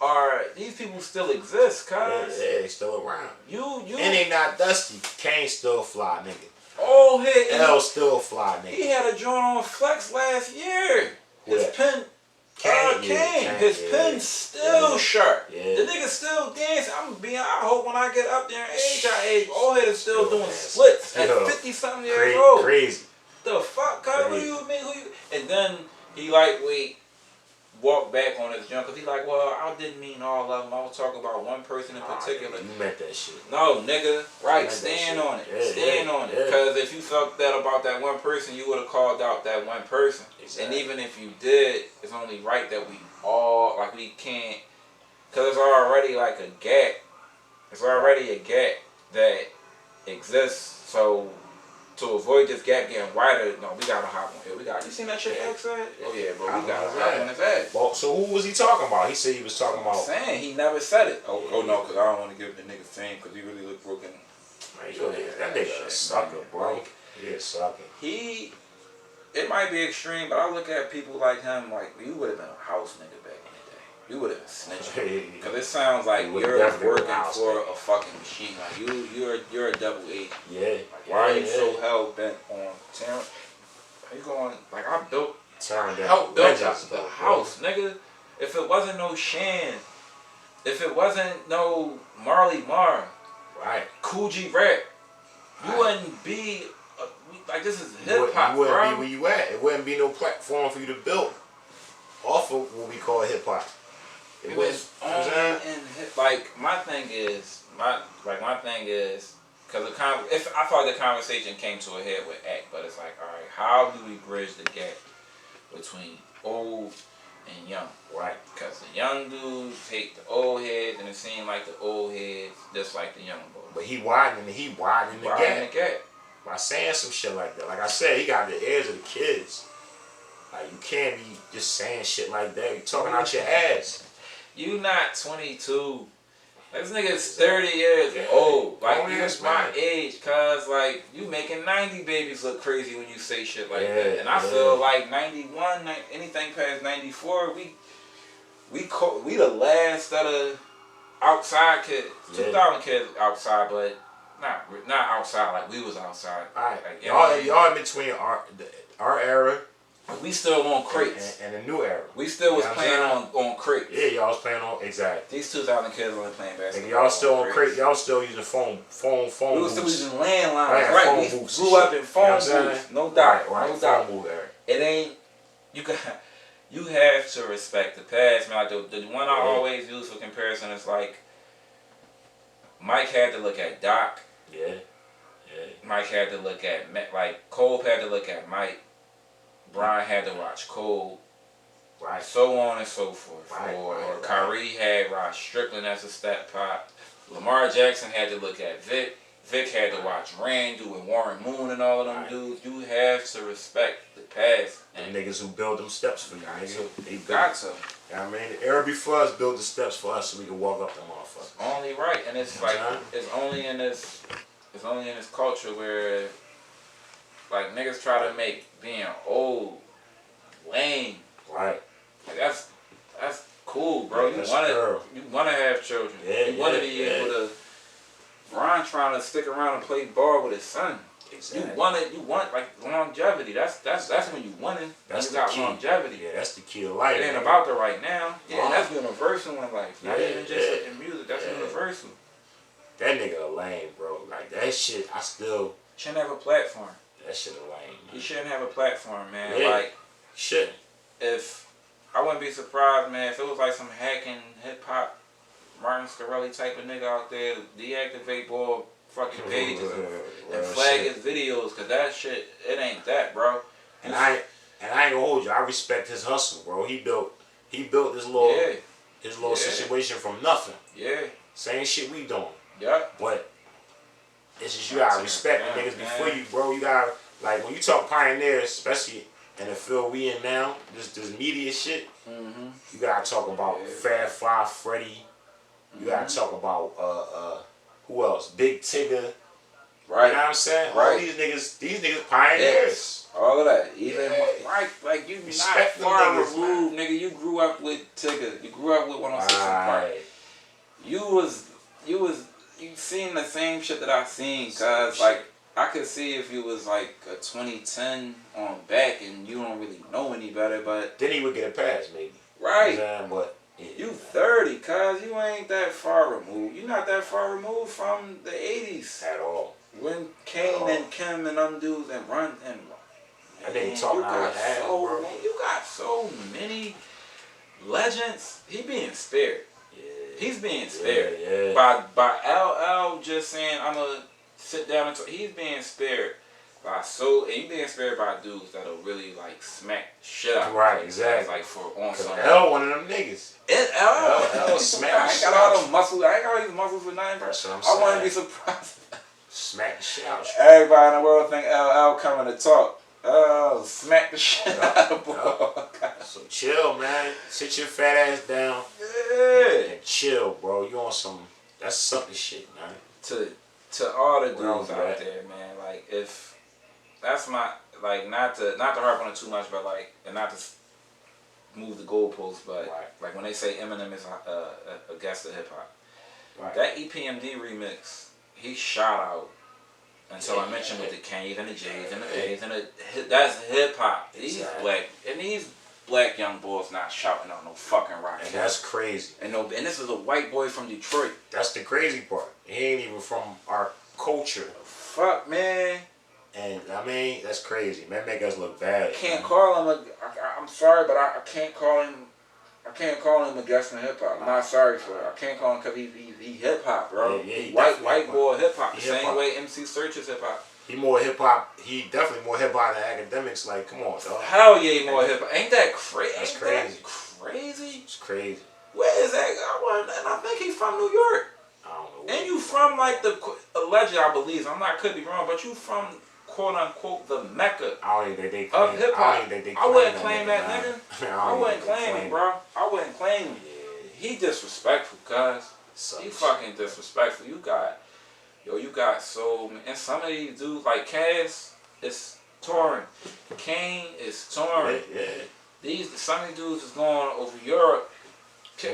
still exist, cuz. Yeah, they still around. You and they not dusty. Kane still fly, nigga. Oh, hey, L still fly, nigga. He had a joint on Flex last year. His pen, Kane. His pen's still sharp. Yeah. The nigga still dancing. I hope when I get up there in age, old head is still doing splits at 50-something years old. Crazy. The fuck, cuz? What do you mean? And then he walked back on his jump because he like, well, I didn't mean all of them. I was talking about one person in particular. You meant that shit. No, nigga. Right, stand on it. Yeah, stand on it. Because if you felt that about that one person, you would have called out that one person. Exactly. And even if you did, it's only right that we all, like, we can't, because it's already like a gap. It's already a gap that exists. So to avoid this gap getting wider, no, we gotta hop on here. You seen that shit X said? Oh yeah, bro, we gotta hop on his ass. Well, so who was he talking about? He said he was talking about. I'm saying he never said it. Oh no, because I don't want to give the nigga fame because he really look broken. That nigga a sucker, bro. He a sucker. It might be extreme, but I look at people like him like you would have been a house nigga back in the day. You would have been snitching. Because it sounds like you're working for a fucking machine. Like you're a double agent. Yeah. Like, why are you so hell bent on tearing? Are you going like I built the house, nigga? If it wasn't no Shan, if it wasn't no Marley Marl, right, Kool G Rap, you wouldn't be like this is hip hop, bro. You wouldn't be where you at. It wouldn't be no platform for you to build off of what we call hip hop. It was like my thing is because I thought the conversation came to a head with Act, but it's like, all right, how do we bridge the gap between old and young? Right. Because the young dudes hate the old heads, and it seemed like the old heads just like the young boys. But he widening the gap by saying some shit like that. Like I said, he got the ears of the kids. Like you can't be just saying shit like that. You talking out your ass. You not 22. This nigga's 30 years old. Like, you're my age, cuz, like, you making 90 babies look crazy when you say shit like that. And I feel like 91, anything past 94, we the last of the outside kids. 2000 kids outside, but not outside like we was outside. Alright. Like, y'all in between our era. We still on crates. And the new era. We still was playing on crates. Yeah, y'all was playing on, exactly. These 2000 kids only playing basketball. And y'all still on crate. Y'all still using phone We was still using landlines. Right, we grew up in phone booths. No doubt. Right, no doubt. Phone booth era. It ain't, you have to respect the past, man. Like the one I always use for comparison is like, Mike had to look at Doc. Yeah. Mike had to look at, like, Cole had to look at Mike. Brian had to watch Cole, right? So on and so forth. Right. Kyrie had Rod Strickland as a stat pop. Lamar Jackson had to look at Vic. Vic had to watch Randall and Warren Moon and all of them dudes. You have to respect the past. And niggas who build them steps for you, nigga. They got to. You know what I mean? The era before us built the steps for us so we can walk up them motherfuckers. Only right, and it's like it's only in this culture where like niggas try to make being old lame. Right. Like that's cool, bro. You wanna have children. Yeah, you wanna be able to. Ron trying to stick around and play ball with his son. Exactly. You want like longevity. That's when you want it. That's the key. Longevity. Yeah, that's the key of life. It ain't about the right now. Yeah, that's universal in life. Not even just in music. That's universal. That nigga a lame, bro. Like that shit. I still shouldn't have a platform. That shit a lame. Man. He shouldn't have a platform, man. Yeah. Like shouldn't. If I wouldn't be surprised, man, if it was like some hacking hip hop Martin Scarelli type of nigga out there to deactivate all fucking pages and flag his videos, cause that shit, it ain't that, bro. And I ain't gonna hold you. I respect his hustle, bro. He built this little situation from nothing. Yeah. Same shit we doing. Yeah. But it's just you gotta respect the niggas before you, bro. You gotta, like, when you talk pioneers, especially and the field we in now, this media shit, Mm-hmm. you gotta talk about Fab Five Freddy. You gotta Mm-hmm. talk about who else? Big Tigger. Right. You know what I'm saying? Right. All these niggas pioneers. All of that. Even like you Respect not them far niggas, removed, nigga. You grew up with Tigger. You grew up with 106 in Park. You seen the same shit that I seen, cause like I could see if you was like a 2010 on back and you don't really know any better, but then he would get a pass maybe. Right. You know what I'm saying? But yeah. You 30, cuz you ain't that far removed. You not that far removed from the 80s. At all. When Kane and Kim and them dudes and Run and I didn't talk about that, bro. You got so many legends. He being spared. Yeah. He's being spared. Yeah. By LL just saying I'ma sit down and talk. He's being spared by and you being spared by dudes that'll really like smack the shit out. Right, exactly. Like for on some. L one of them niggas. L smack. I ain't got all them muscles. I ain't got all these muscles for nothing. That's what I'm saying. I wouldn't be surprised. Smack the shit out. Everybody in the world think LL coming to talk. Oh, smack the shit out of the ball. So chill, man. Sit your fat ass down. Yeah. And chill, bro. You on some that's something shit, man. To all the dudes Well, out there, man. Like if that's my like not to harp on it too much, but like and not to move the goalposts, but like when they say Eminem is a guest of hip hop, that EPMD remix he shot out. Until I mentioned with the K's and the J's and the A's and that's hip hop. These black young boys not shouting on no fucking rock. And that's crazy. And this is a white boy from Detroit. That's the crazy part. He ain't even from our culture. Fuck, man. And I mean, that's crazy. Man, make us look bad. I can't call him I'm sorry, but I can't call him. I can't call him a guest in hip hop. I'm not sorry for it. I can't call him because he hip hop, bro. Yeah, white boy hip hop. The same hip-hop. way MC Search is hip hop. He more hip hop. He definitely more hip hop than academics. Like, come on, dog. Hell yeah, more hip hop. Ain't that crazy? That's crazy. Crazy. It's crazy. Where is that? And I think he's from New York. I don't know. And you from like the alleged, I believe. Could be wrong, but you from quote unquote the Mecca I don't think they of hip hop. I wouldn't claim that nigga. I wouldn't claim him, bro. I wouldn't claim him. He disrespectful, cuz. He fucking disrespectful. You got so, and some of these dudes like Cass is touring. Kane is touring. Yeah. Some of these dudes is going over Europe,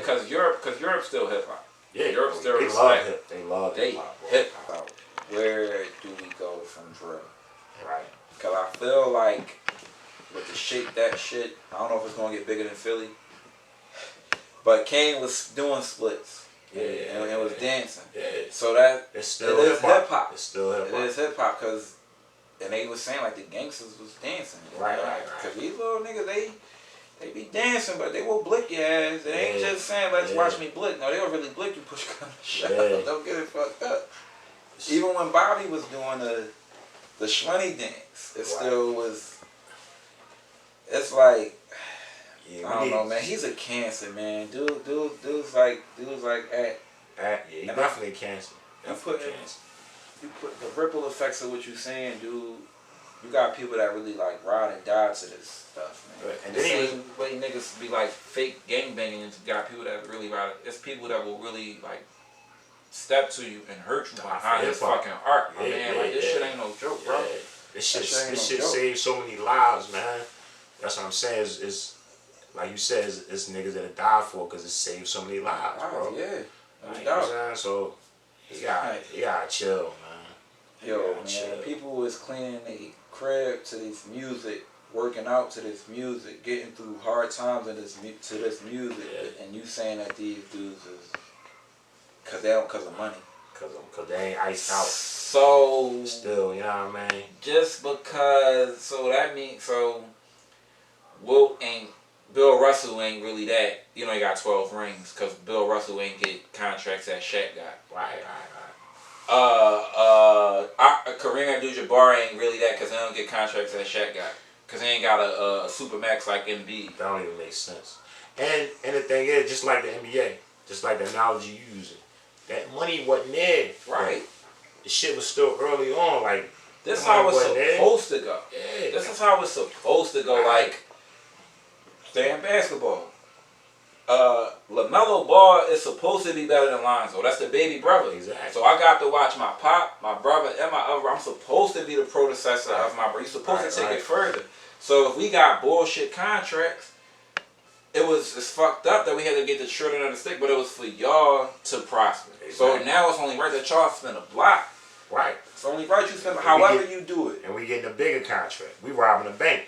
cause Europe's still hip hop. Yeah. Europe still They love hip hop. Hip hop. Where do we go from drill? Right. Cause I feel like with the Shake That shit, I don't know if it's gonna get bigger than Philly. But Kane was doing splits. And it was dancing. Yeah. So that it's still hip hop. It's still hip hop. It is hip hop because, and they was saying like the gangsters was dancing. Right. Cause these little niggas they be dancing, but they will blick your ass. They ain't just saying let's watch me blick. No, they don't really blick you. Push come shut up. Don't get it fucked up. Even when Bobby was doing the Shmoney dance, it still was. It's like. I don't know, man. He's a cancer, man. Dude's like he definitely cancer. You put the ripple effects of what you're saying, dude. You got people that really like ride and die to this stuff, man. And the then same way niggas be like fake gangbanging, and got people that really ride. It's people that will really like step to you and hurt you behind his fucking art, my man. Like this shit ain't no joke, bro. This shit saves so many lives, man. That's what I'm saying. Is like you said, it's niggas that die for because it saves so many lives, bro. Yeah. You know what I'm saying? So you gotta chill, man. Yo, man, people was cleaning their crib to this music, working out to this music, getting through hard times to this music, and you saying that these dudes is cause of money. Cause they ain't iced out. So still, you know what I mean? Just because, so that means Bill Russell ain't really that. You know, he got 12 rings because Bill Russell ain't get contracts that Shaq got. Right. Kareem Abdul-Jabbar ain't really that because he don't get contracts that Shaq got. Because he ain't got a supermax like Embiid. That don't even make sense. And the thing is, just like the NBA, just like the analogy you using, that money wasn't there. Right. The shit was still early on. Like This is how it's supposed to go. Yeah. This is how it's supposed to go. Like, stay in basketball. LaMelo Ball is supposed to be better than Lonzo. That's the baby brother. Exactly. So I got to watch my pop, my brother, and my other. I'm supposed to be the predecessor of my brother. You're supposed to take it further. So if we got bullshit contracts, it's fucked up that we had to get the short end of the stick, but it was for y'all to prosper. Exactly. So now it's only right that y'all spend a block. Right. It's only right you spend however you do it. And we getting a bigger contract. We robbing the bank.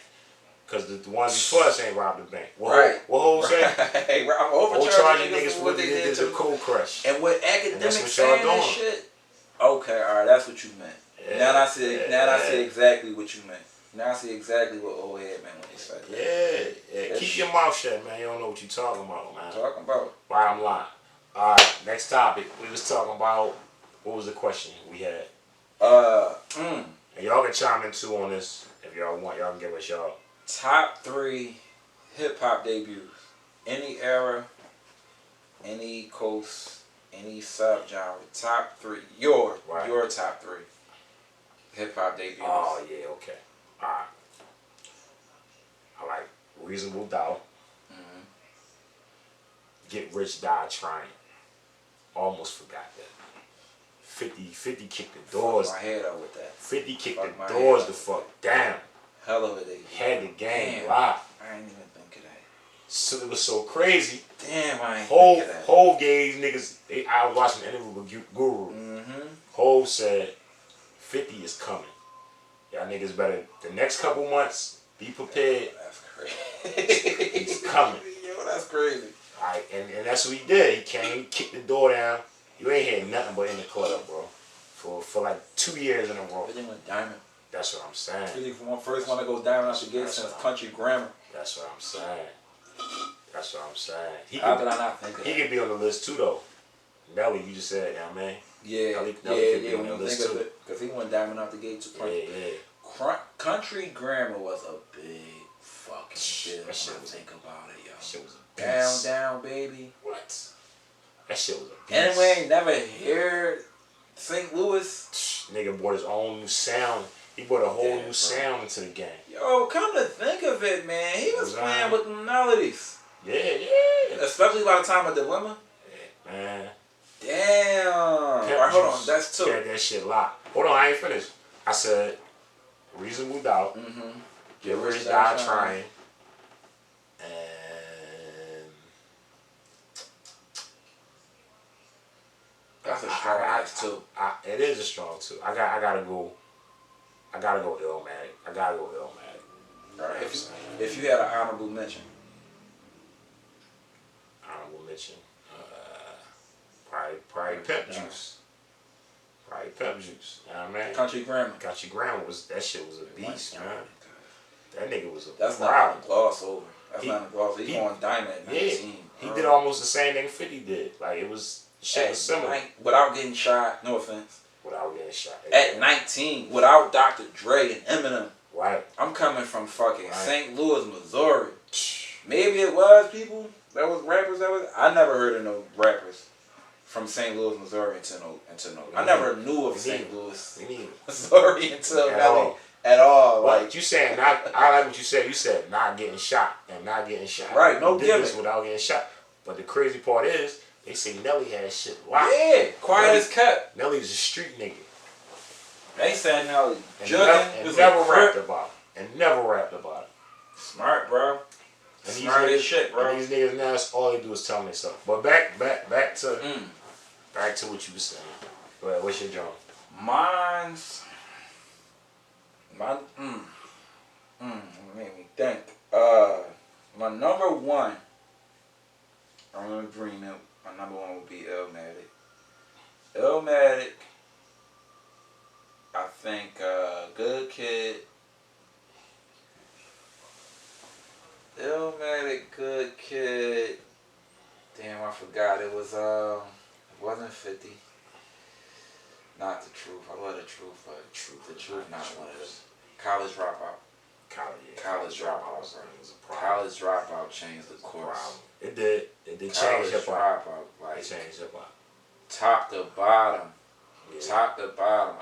Because the ones before us ain't robbed the bank. Right. What whole say? Hey, I'm overcharging niggas for what they did to the Cold Crush. And with academic saying this shit. Okay, alright, that's what you meant. Yeah, now I see exactly what you meant. Now I see exactly what old head meant when he said that. Yeah. Keep your mouth shut, man. You don't know what you talking about, man. Talking about. Bottom line. Alright, next topic. We was talking about, what was the question we had? And y'all can chime in too on this. If y'all want, y'all can give us y'all. Top 3 hip-hop debuts. Any era, any coast, any subgenre. Top 3. Your top 3 hip-hop debuts. Oh, yeah, okay. Alright. I like Reasonable Doubt. Mm-hmm. Get Rich, Die Trying. Almost forgot that. 50 kicked the doors. Fuck my head up with that. 50 kicked the doors the fuck down. Hell of a day. Had the game locked. I ain't even think of that. So it was so crazy. Damn, I ain't think of that. Hove gave niggas. I was watching an interview with Guru. Mm-hmm. Hove said, 50 is coming. Y'all niggas better, the next couple months, be prepared. That's crazy. He's coming. Yo, that's crazy. Alright, and that's what he did. He came, kicked the door down. You ain't heard nothing but in the club, bro. For like 2 years in a row. Everything went diamond. That's what I'm saying. Really, first one to go diamond out the gate since Country Grammar. That's what I'm saying. That's what I'm saying. How did I not think of that? He could be on the list too, though. Nelly, you just said, yeah, man. Yeah, Nelly when you think of it, because he went diamond out the gate too. Yeah. Country Grammar was a big fucking deal. That shit when I was think about it, yo. That shit was a beast. Down, baby. What? That shit was a beast. And we ain't never heard St. Louis. Nigga brought his own new sound. He brought a whole new sound into the game. Yo, come to think of it, man, he was playing with the melodies. Yeah. Especially by the time of Dilemma. Yeah, man. Damn. Alright, hold on. That's 2. Had that shit locked. Hold on, I ain't finished. I said, Reasonable Doubt. Mm-hmm. Get Rich, Die Trying. And that's a strong ass too. It is a strong 2. I gotta go Illmatic. Right. If you had an honorable mention. Probably Pep Juice. You know what I mean? Country Grammar. That shit was a beast, man. That nigga was a That's problem. not a gloss over. That's not a gloss. He's going diamond at 19. He did almost the same thing 50 did. Like, it was, shit was similar. Without getting shot, no offense. Without getting shot. At 19, without Dr. Dre and Eminem. Right. I'm coming from fucking St. Louis, Missouri. Maybe it was people that was rappers I never heard of no rappers from St. Louis, Missouri until I never knew of St. Louis, Missouri until Nelly at all. Well, like you saying not? I like what you said. You said not getting shot and not getting shot. Right, no gimmick without getting shot. But the crazy part is they say Nelly had shit locked. Yeah, quiet as kept. Nelly's a street nigga. They said Nelly and never rapped about it. Smart, bro. And smart as shit, bro. And these niggas now, that's all they do is tell me something. But back to what you were saying. Well, what's your job? Made me think. My number one, I'm gonna bring up. My number one would be Illmatic. Illmatic. I think Good Kid. Illmatic, Good Kid. Damn, I forgot. It was it wasn't 50. Not The Truth. I love The Truth, but The Truth not one of those. College Dropout. College Dropout was a problem. College Dropout changed the course. It did. It did change hip hop. Like, it changed hip hop. Top to bottom. Yeah. Top to bottom.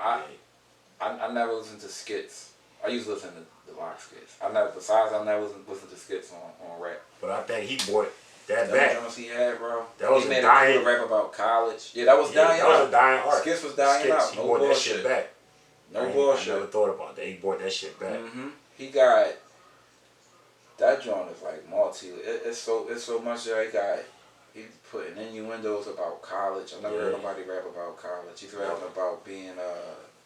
I never listened to skits. I used to listen to rock skits. I never listened to skits on rap. But I think he bought that Them back. Jones he had, bro. That was he a made dying. a cool rap about college. Yeah, that was dying. That was a dying art. Skits was dying out. He No bought bullshit. that shit back. No bullshit. I never thought about that. He bought that shit back. He got that joint is like multi. It's so much that he's putting innuendos about college. I never heard nobody rap about college. He's rapping about being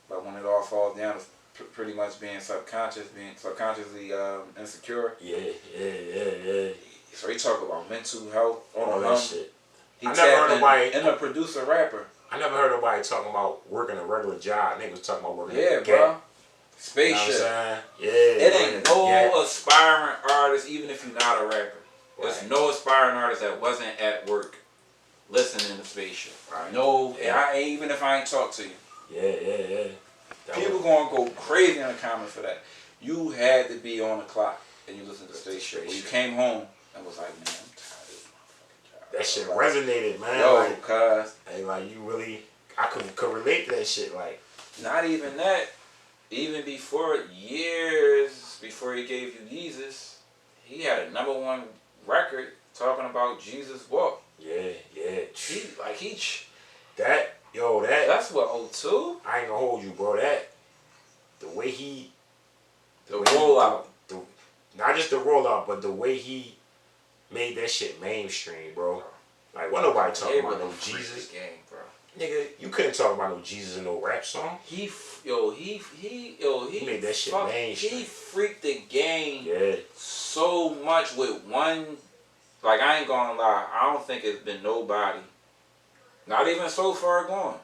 but when it all falls down, it's pretty much being subconsciously insecure. Yeah. So he talk about mental health, all that shit. He I never heard nobody and a producer rapper. I never heard nobody talking about working a regular job. Niggas talking about working. Yeah, bro. Spaceship. You know it ain't no aspiring artist, even if you're not a rapper. There's no aspiring artist that wasn't at work listening to Spaceship. Right. No, even if I ain't talk to you. Yeah. People gonna go crazy in the comments for that. You had to be on the clock and you listened to Spaceship. When you came home and was like, man, I'm tired of this motherfucking job. That shit resonated, man. Yo, cuz. Hey, like you really, I could relate to that shit. Like, not even that. Even years before he gave you Jesus, he had a #1 record talking about Jesus walk. Yeah. That's what 02? I ain't gonna hold you, bro. The way he rollout. Not just the rollout, but the way he made that shit mainstream, bro. Like, what nobody talking about no Jesus. Game, bro. Nigga, you couldn't talk about no Jesus in no rap song. He made that shit mainstream. He freaked the game so much with one. Like, I ain't gonna lie, I don't think it's been nobody, not even So Far Gone,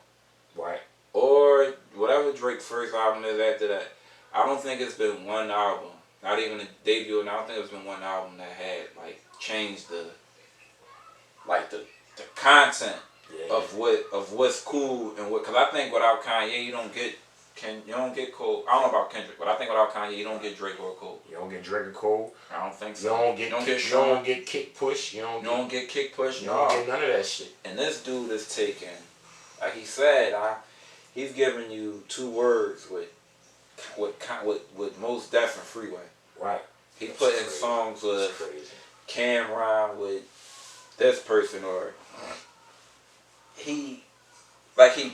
right, or whatever Drake's first album is after that. I don't think it's been one album, not even a debut, and I don't think it's been one album that had like changed the content of what's cool and what. Cause I think without Kanye, you don't get Cole. I don't know about Kendrick, but I think without Kanye, you don't get Drake or Cole. You don't get Drake or Cole. I don't think so. You don't get Kick Push. You don't get Kick Push. You don't get none of that shit. And this dude is taking, like he said, he's giving you 2 words with Mos Def and Freeway. Right. He put in songs with Cameron with this person, or he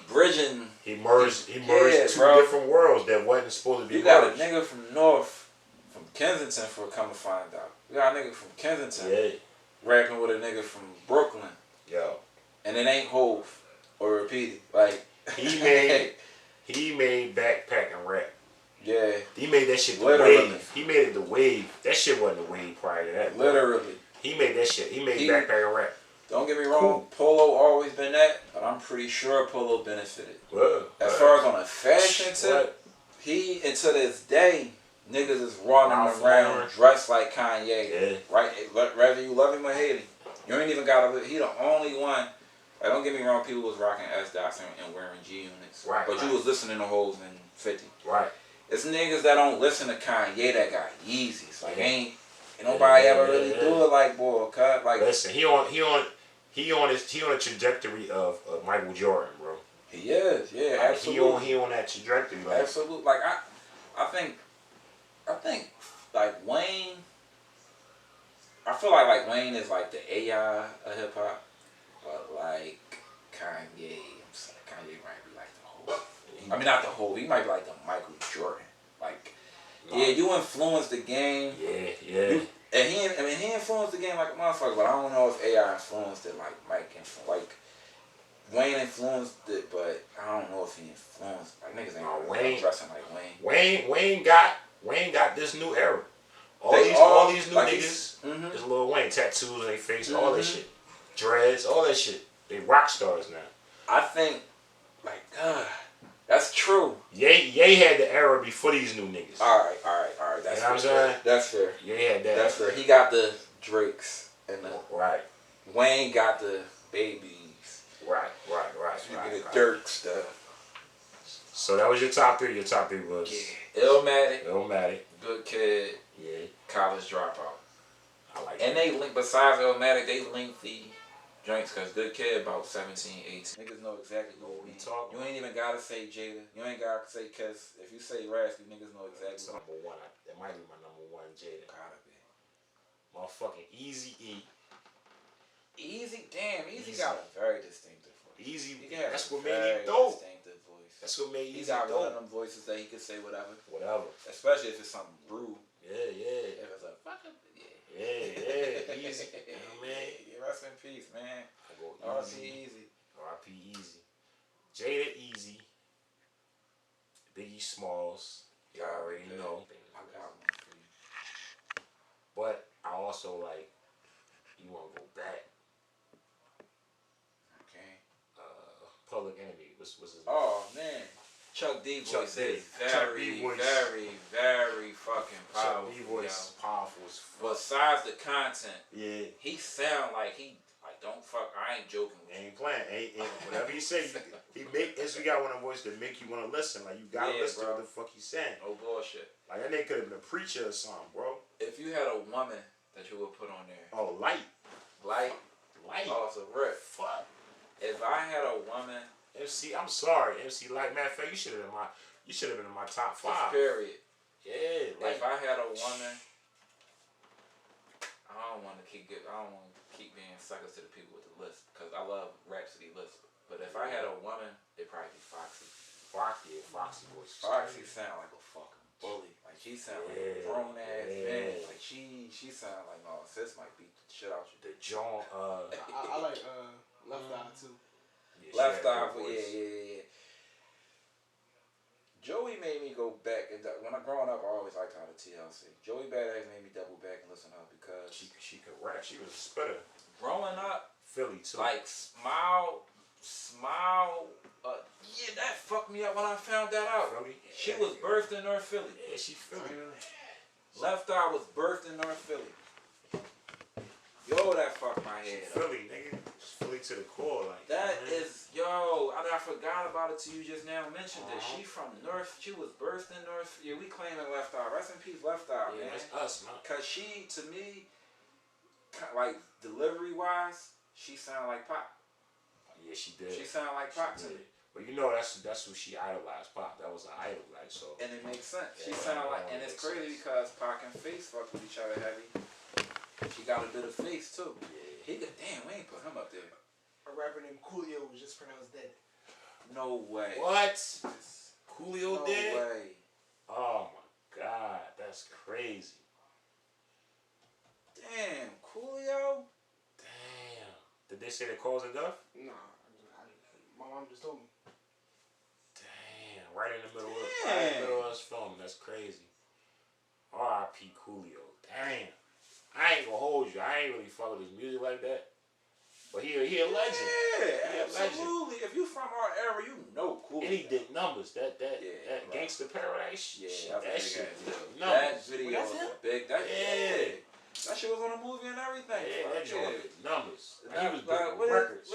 bridging. He merged 2 different worlds that wasn't supposed to be. You got a nigga from Kensington, for come to find out. You got a nigga from Kensington rapping with a nigga from Brooklyn. Yo. And it ain't Hove or Repeated. Like he made backpacking rap. Yeah. He made that shit the wave. He made it the wave. That shit wasn't the wave prior to that. Literally. He made that shit. He made backpacking rap. Don't get me wrong, Polo always been that, but I'm pretty sure Polo benefited. As far as on a fashion tip, he, and to this day, niggas is running around dressed like Kanye. Yeah. Right? Whether you love him or hate him. You ain't even gotta, he the only one. Like, don't get me wrong, people was rocking S-Dots and wearing G-Units. Right. But you was listening to Hoes in 50. Right. It's niggas that don't listen to Kanye that got Yeezys. Like, ain't nobody ever really do it like, boy, cut. Like, listen, he on a trajectory of Michael Jordan, bro. He is, yeah, like, absolutely. He on that trajectory, like. Absolutely. Like, I think like Wayne. I feel like Wayne is like the AI of hip hop, but like Kanye, Kanye might be like the whole. I mean, not the whole. He might be like the Michael Jordan. Like, yeah, you influenced the game. Yeah. And he influenced the game like a motherfucker, but I don't know if AI influenced it like Mike influenced. Like, Wayne influenced it, but I don't know if he influenced. Like, niggas ain't really dressing like Wayne. Wayne got this new era. All these new niggas, this Lil Wayne, tattoos on their face, all that shit, dreads, all that shit. They rock stars now. I think, like, that's true. Ye had the era before these new niggas. All right. That's you know what I'm saying? That's fair. Ye had that. That's fair. He got the Drakes and the Wayne got the Babies. Right. The Dirk stuff. So that was your top 3. Your top 3 was Illmatic, Good Kid, College Dropout. I like. And they link, besides Illmatic, they linked the drinks, cause Good Kid about 17, 18. Niggas know exactly what we talking. You ain't even gotta say Jada. You ain't gotta say Cuz. If you say Rascal, niggas know exactly. So number one, that might be my number one. Jada. Gotta be. Motherfucking Easy E. Easy, damn, Easy got a very distinctive voice. Easy, that's what made him dope. Distinctive voice. That's what made Easy dope. He got one of them voices that he could say whatever. Whatever. Especially if it's something rude. Yeah. If it's a fucking yeah. Easy. You know what I mean? Yeah, rest in peace, man. R.I.P. Easy. R.I.P. Easy. Jada Easy. Biggie Smalls. You already know. I got one for you. But I also like. You want to go back? Okay. Public Enemy. What's his name? Oh man, Chuck D voice is very fucking powerful. Chuck D voice is powerful as fuck. Besides the content, yeah, he sound like don't fuck. I ain't joking. Ain't playing. Ain't whatever he say. He got one of the voices that make you want to listen. Like you gotta listen to what the fuck he's saying. No bullshit. Like that nigga could have been a preacher or something, bro. If you had a woman that you would put on there. Oh, Light. Oh, it's a rip. Fuck. If I had a woman, MC, I'm sorry, MC Light. Matter of fact, you should have been in my top 5. Period. Yeah. Like, if I had a woman, I don't want to keep being suckers to the people with the list because I love Rhapsody list. But if I had a woman, it'd probably be Foxy. Foxy voice. Foxy sound like a fucking bully. Like she sound like a grown ass man. Like she sound like no sis might beat the shit out you. The John. I like Left Eye too. Yeah, Left Eye, yeah. Joey made me go back, and when I growing up, I always liked her to TLC. Joey Badass made me double back and listen to her because she could rap. She was a spitter. Growing up, Philly too. Like Smile. Yeah, that fucked me up when I found that out. Philly? She was birthed in North Philly. Yeah, she Philly. Left Eye was birthed in North Philly. Yo, that fucked my head up. Philly, nigga. Philly to the core, like that is, yo. I forgot about it till you just now mentioned it. She from North. She was birthed in North. Yeah, we claiming Left Eye. Rest in peace, Left Eye, man. That's us, man. Cause she, to me, like delivery wise, she sounded like Pop. Yeah, she did. She sounded like Pop to me. But you know that's who she idolized, Pop. That was an idol, like so. And it makes sense. She sounded like, and it's crazy because Pac and Face fuck with each other heavy. She got a bit of Face too. Yeah. He could, damn, we ain't put him up there. A rapper named Coolio was just pronounced dead. No way. What? Coolio dead? No way. Oh my God, that's crazy. Damn, Coolio? Damn. Did they say the cause of death? Nah, my mom just told me. Damn, right in the middle of us filming. That's crazy. R.I.P. Coolio. Damn. I ain't gonna hold you. I ain't really follow his music like that. But he a legend. Yeah, absolutely. If you from our era, you know Coolio. And he did numbers. That Gangsta Paradise. Yeah, that shit. That video was big. That shit was on a movie and everything. Yeah, that joint did numbers. He was breaking records.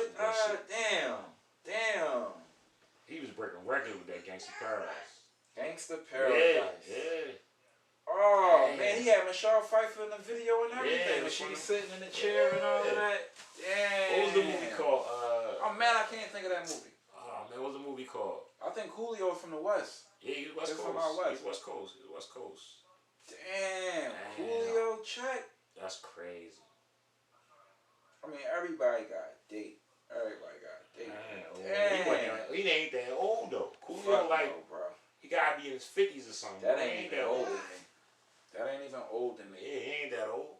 Damn. He was breaking records with that Gangsta Paradise. Gangsta Paradise. Yeah. Oh, man, he had Michelle Pfeiffer in the video and everything. When she was sitting in the chair and all of that. Damn. What was the movie called? Oh, man, I can't think of that movie. Oh, man, what was the movie called? I think Coolio was from the West. Yeah, he was West Coast. From out West. He was West Coast. Damn. Coolio, check. That's crazy. I mean, everybody got a date. Damn. He ain't that old, though. Coolio, bro. He gotta be in his 50s or something. That ain't that old to me. That ain't even old to me. Yeah, he ain't that old.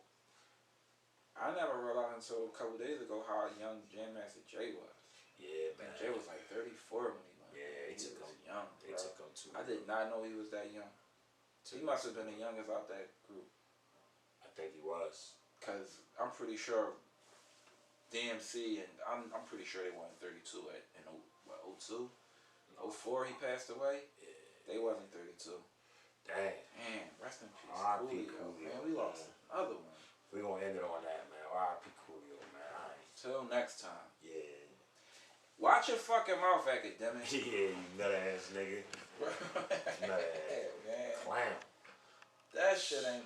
I never realized until a couple days ago how young Jam Master Jay was. Yeah, man. Jay was like 34 when he went. Yeah, he took was him young. They took him too. I did not know he was that young. He must have been the youngest out that group. I think he was. Cause I'm pretty sure DMC and I'm pretty sure they won 32 in 02, 04 he passed away. Yeah. They wasn't 32. Damn. Man, rest in peace. R.I.P. Coolio. Man, we lost another one. We're gonna end it on that, man. R.I.P. Coolio, man. All right. Till next time. Yeah. Watch your fucking mouth, academic. Yeah, you nut ass nigga. Nut ass. Man. Clown. That shit ain't